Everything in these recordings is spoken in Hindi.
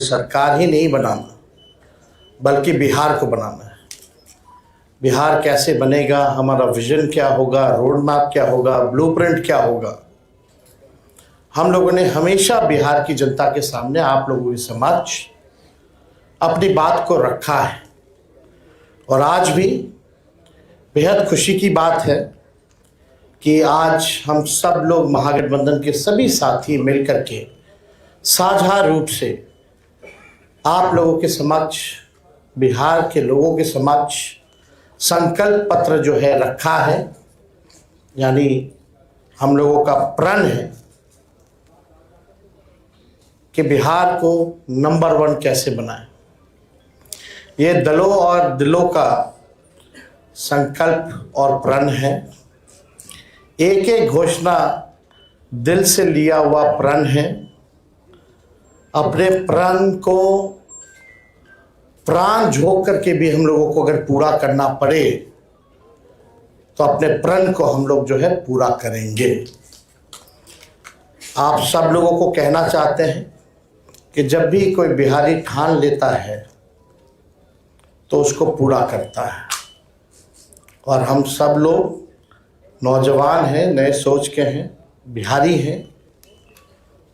सरकार ही नहीं बनाना, बल्कि बिहार को बनाना है। बिहार कैसे बनेगा, हमारा विजन क्या होगा, रोड मैप क्या होगा, ब्लूप्रिंट क्या होगा, हम लोगों ने हमेशा बिहार की जनता के सामने, आप लोगों के समक्ष अपनी बात को रखा है। और आज भी बेहद खुशी की बात है कि आज हम सब लोग महागठबंधन के सभी साथी मिलकर के साझा रूप से आप लोगों के समक्ष, बिहार के लोगों के समक्ष संकल्प पत्र जो है रखा है। यानी हम लोगों का प्रण है कि बिहार को नंबर 1 कैसे बनाएं। ये दलों और दिलों का संकल्प और प्रण है। एक एक घोषणा दिल से लिया हुआ प्रण है। अपने प्रण को प्राण झोंक करके भी हम लोगों को अगर पूरा करना पड़े तो अपने प्रण को हम लोग जो है पूरा करेंगे। आप सब लोगों को कहना चाहते हैं कि जब भी कोई बिहारी ठान लेता है तो उसको पूरा करता है। और हम सब लोग नौजवान हैं, नए सोच के हैं, बिहारी हैं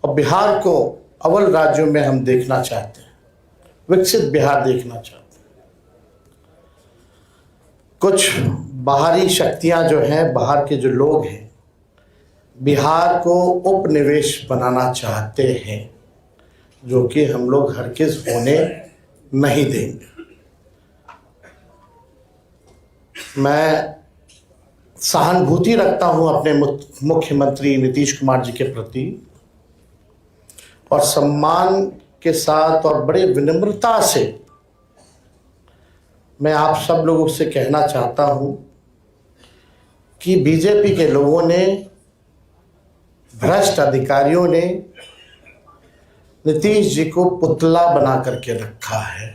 और बिहार को अव्वल राज्यों में हम देखना चाहते हैं, विकसित बिहार देखना चाहते हैं। कुछ बाहरी शक्तियां जो हैं, बाहर के जो लोग हैं, बिहार को उपनिवेश बनाना चाहते हैं, जो कि हम लोग हरगिज़ होने नहीं देंगे। मैं सहानुभूति रखता हूं अपने मुख्यमंत्री नीतीश कुमार जी के प्रति और सम्मान के साथ और बड़े विनम्रता से मैं आप सब लोगों से कहना चाहता हूं कि बीजेपी के लोगों ने, भ्रष्ट अधिकारियों ने नीतीश जी को पुतला बना करके रखा है।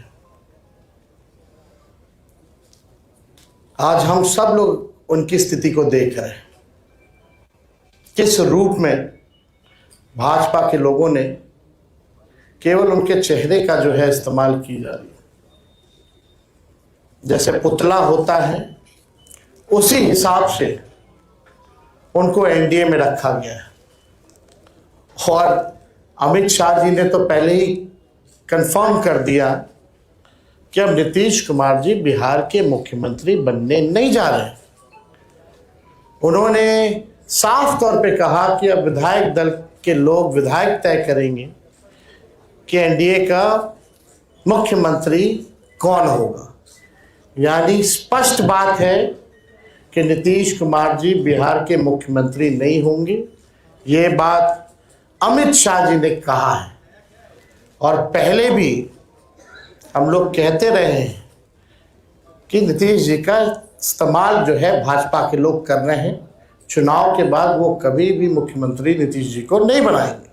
आज हम सब लोग उनकी स्थिति को देख रहे हैं, किस रूप में भाजपा के लोगों ने केवल उनके चेहरे का जो है इस्तेमाल की जा रही है। जैसे पुतला होता है उसी हिसाब से उनको एनडीए में रखा गया है। और अमित शाह जी ने तो पहले ही कंफर्म कर दिया कि अब नीतीश कुमार जी बिहार के मुख्यमंत्री बनने नहीं जा रहे। उन्होंने साफ तौर पे कहा कि अब विधायक दल के लोग, विधायक तय करेंगे कि एनडीए का मुख्यमंत्री कौन होगा। यानी स्पष्ट बात है कि नीतीश कुमार जी बिहार के मुख्यमंत्री नहीं होंगे। ये बात अमित शाह जी ने कहा है और पहले भी हम लोग कहते रहे हैं कि नीतीश जी का इस्तेमाल जो है भाजपा के लोग कर रहे हैं। चुनाव के बाद वो कभी भी मुख्यमंत्री नीतीश जी को नहीं बनाएंगे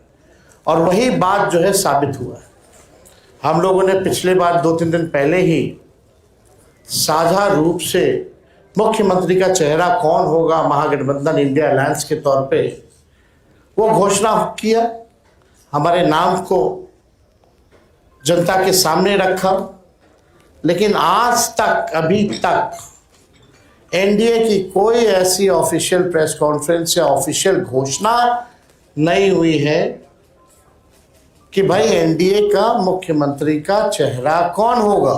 और वही बात जो है साबित हुआ है। हम लोगों ने पिछले बार 2-3 दिन पहले ही साझा रूप से मुख्यमंत्री का चेहरा कौन होगा महागठबंधन इंडिया अलायंस के तौर पे वो घोषणा किया, हमारे नाम को जनता के सामने रखा। लेकिन आज तक, अभी तक एनडीए की कोई ऐसी ऑफिशियल प्रेस कॉन्फ्रेंस या ऑफिशियल घोषणा नहीं हुई है कि भाई एनडीए का मुख्यमंत्री का चेहरा कौन होगा।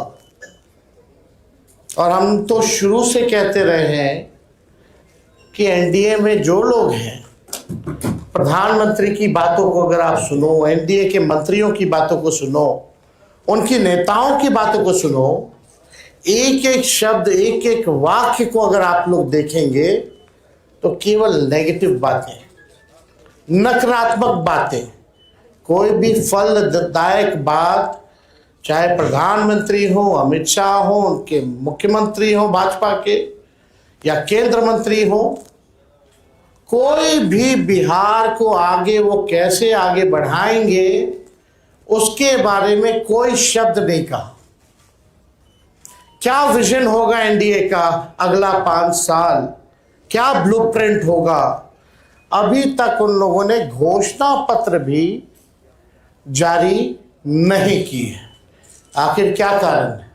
और हम तो शुरू से कहते रहे हैं कि एनडीए में जो लोग हैं, प्रधानमंत्री की बातों को अगर आप सुनो, एनडीए के मंत्रियों की बातों को सुनो, उनकी नेताओं की बातों को सुनो, एक एक शब्द, एक एक वाक्य को अगर आप लोग देखेंगे तो केवल नेगेटिव बातें, नकारात्मक बातें, कोई भी फलदायक बात, चाहे प्रधानमंत्री हो, अमित शाह हो, उनके मुख्यमंत्री हो भाजपा के, या केंद्र मंत्री हो, कोई भी बिहार को आगे वो कैसे आगे बढ़ाएंगे उसके बारे में कोई शब्द नहीं कहा। क्या विजन होगा एनडीए का अगला 5 साल, क्या ब्लूप्रिंट होगा, अभी तक उन लोगों ने घोषणा पत्र भी जारी नहीं की है। आखिर क्या कारण है?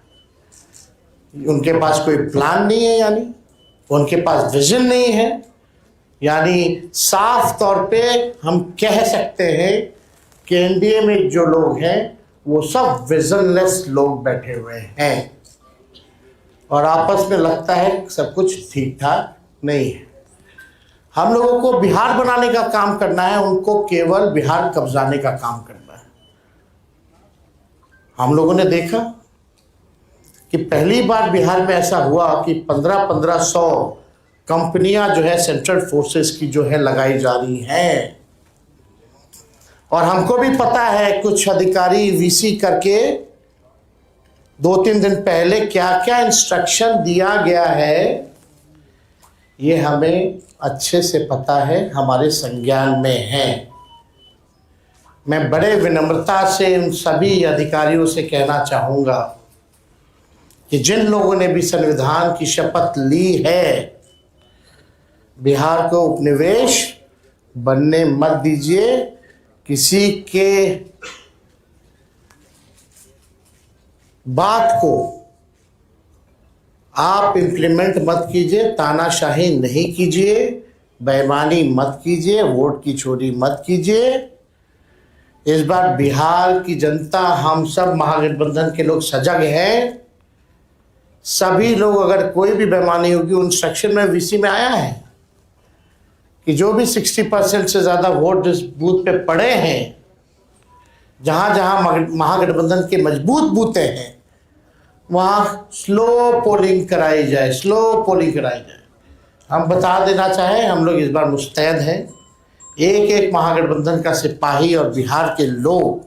उनके पास कोई प्लान नहीं है, यानी उनके पास विजन नहीं है। यानी साफ तौर पे हम कह सकते हैं कि एनडीए में जो लोग हैं वो सब विजनलेस लोग बैठे हुए हैं और आपस में लगता है सब कुछ ठीक ठाक नहीं है। हम लोगों को बिहार बनाने का काम करना है, उनको केवल बिहार कब्जाने का काम करना है। हम लोगों ने देखा कि पहली बार बिहार में ऐसा हुआ कि 1500 कंपनियां जो है सेंट्रल फोर्सेस की जो है लगाई जा रही हैं। और हमको भी पता है कुछ अधिकारी वीसी करके 2-3 दिन पहले क्या क्या इंस्ट्रक्शन दिया गया है, ये हमें अच्छे से पता है, हमारे संज्ञान में है। मैं बड़े विनम्रता से उन सभी अधिकारियों से कहना चाहूँगा कि जिन लोगों ने भी संविधान की शपथ ली है, बिहार को उपनिवेश बनने मत दीजिए। किसी के बात को आप इम्प्लीमेंट मत कीजिए, तानाशाही नहीं कीजिए, बेईमानी मत कीजिए, वोट की चोरी मत कीजिए। इस बार बिहार की जनता, हम सब महागठबंधन के लोग सजग हैं। सभी लोग, अगर कोई भी बेईमानी होगी, उन सेक्शन में वीसी में आया है कि जो भी 60% से ज़्यादा वोट जिस बूथ पे पड़े हैं, जहाँ जहाँ महागठबंधन के मजबूत बूथें हैं, वहाँ स्लो पोलिंग कराई जाए, स्लो पोलिंग कराई जाए। हम बता देना चाहें, हम लोग इस बार मुस्तैद हैं। एक एक महागठबंधन का सिपाही और बिहार के लोग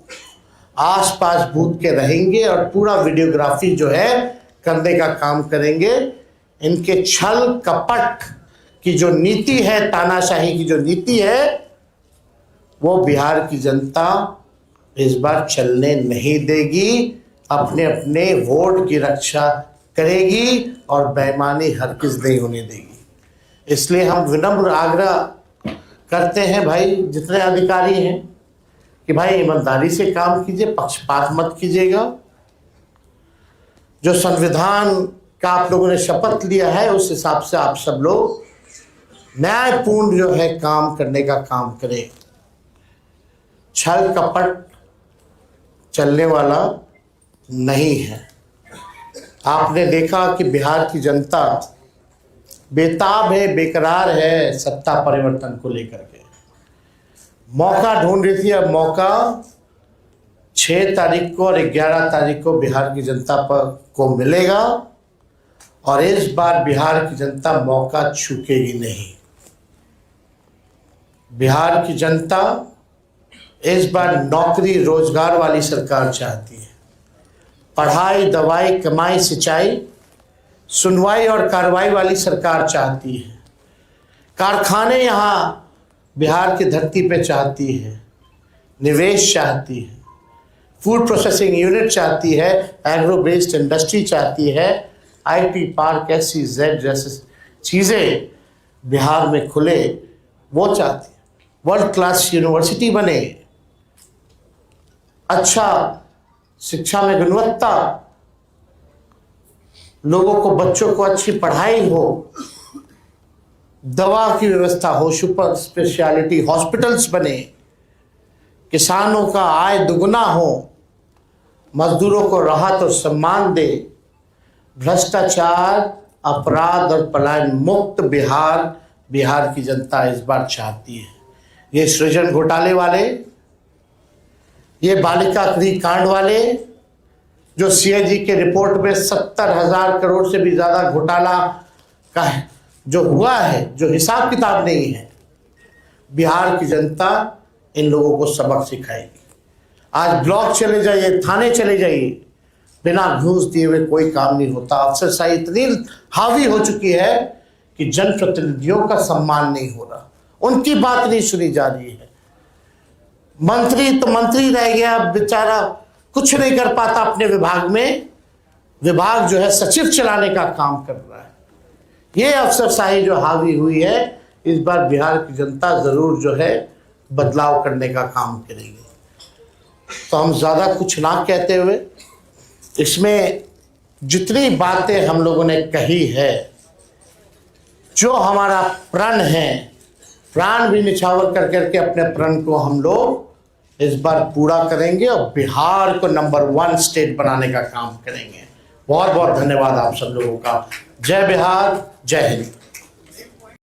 आसपास बूथ के रहेंगे और पूरा वीडियोग्राफी जो है करने का काम करेंगे। इनके छल कपट की जो नीति है, तानाशाही की जो नीति है, वो बिहार की जनता इस बार चलने नहीं देगी। अपने अपने वोट की रक्षा करेगी और बेईमानी हरगिज़ नहीं होने देगी। इसलिए हम विनम्र आग्रह करते हैं भाई, जितने अधिकारी हैं, कि भाई ईमानदारी से काम कीजिए, पक्षपात मत कीजिएगा। जो संविधान का आप लोगों ने शपथ लिया है, उस हिसाब से आप सब लोग न्यायपूर्ण जो है काम करने का काम करें। छल कपट चलने वाला नहीं है। आपने देखा कि बिहार की जनता बेताब है, बेकरार है सत्ता परिवर्तन को लेकर के। मौका ढूंढ रही थी, अब मौका 6 तारीख को और 11 तारीख को बिहार की जनता को मिलेगा और इस बार बिहार की जनता मौका चूकेगी नहीं। बिहार की जनता इस बार नौकरी रोजगार वाली सरकार चाहती है। पढ़ाई, दवाई, कमाई, सिंचाई, सुनवाई और कार्रवाई वाली सरकार चाहती है। कारखाने यहाँ बिहार की धरती पे चाहती है, निवेश चाहती है, फूड प्रोसेसिंग यूनिट चाहती है, एग्रो बेस्ड इंडस्ट्री चाहती है, आईटी पार्क, SEZ जैसे चीज़ें बिहार में खुले, वो चाहती है। वर्ल्ड क्लास यूनिवर्सिटी बने, अच्छा शिक्षा में गुणवत्ता, लोगों को, बच्चों को अच्छी पढ़ाई हो, दवा की व्यवस्था हो, सुपर स्पेशलिटी हॉस्पिटल्स बने, किसानों का आय दुगना हो, मजदूरों को राहत और सम्मान दे, भ्रष्टाचार, अपराध और पलायन मुक्त बिहार की जनता इस बार चाहती है। ये सृजन घोटाले वाले, ये बालिका गृह कांड वाले, जो CAG के रिपोर्ट में 70,000 करोड़ से भी ज़्यादा घोटाला का है, जो हुआ है, जो हिसाब किताब नहीं है, बिहार की जनता इन लोगों को सबक सिखाएगी। आज ब्लॉक चले जाइए, थाने चले जाइए, बिना घूस दिए हुए कोई काम नहीं होता। अफसरशाही इतनी हावी हो चुकी है कि जनप्रतिनिधियों का सम्मान नहीं हो रहा, उनकी बात नहीं सुनी जा रही है। मंत्री तो मंत्री रह गया, बेचारा कुछ नहीं कर पाता अपने विभाग में। विभाग जो है सचिव चलाने का काम कर रहा है। ये अफसरशाही जो हावी हुई है, इस बार बिहार की जनता जरूर जो है बदलाव करने का काम करेगी। तो हम ज़्यादा कुछ ना कहते हुए इसमें जितनी बातें हम लोगों ने कही है, जो हमारा प्रण है, प्राण भी निछावर कर करके अपने प्रण को हम लोग इस बार पूरा करेंगे और बिहार को नंबर 1 स्टेट बनाने का काम करेंगे। बहुत बहुत धन्यवाद आप सब लोगों का। जय बिहार, जय हिंद।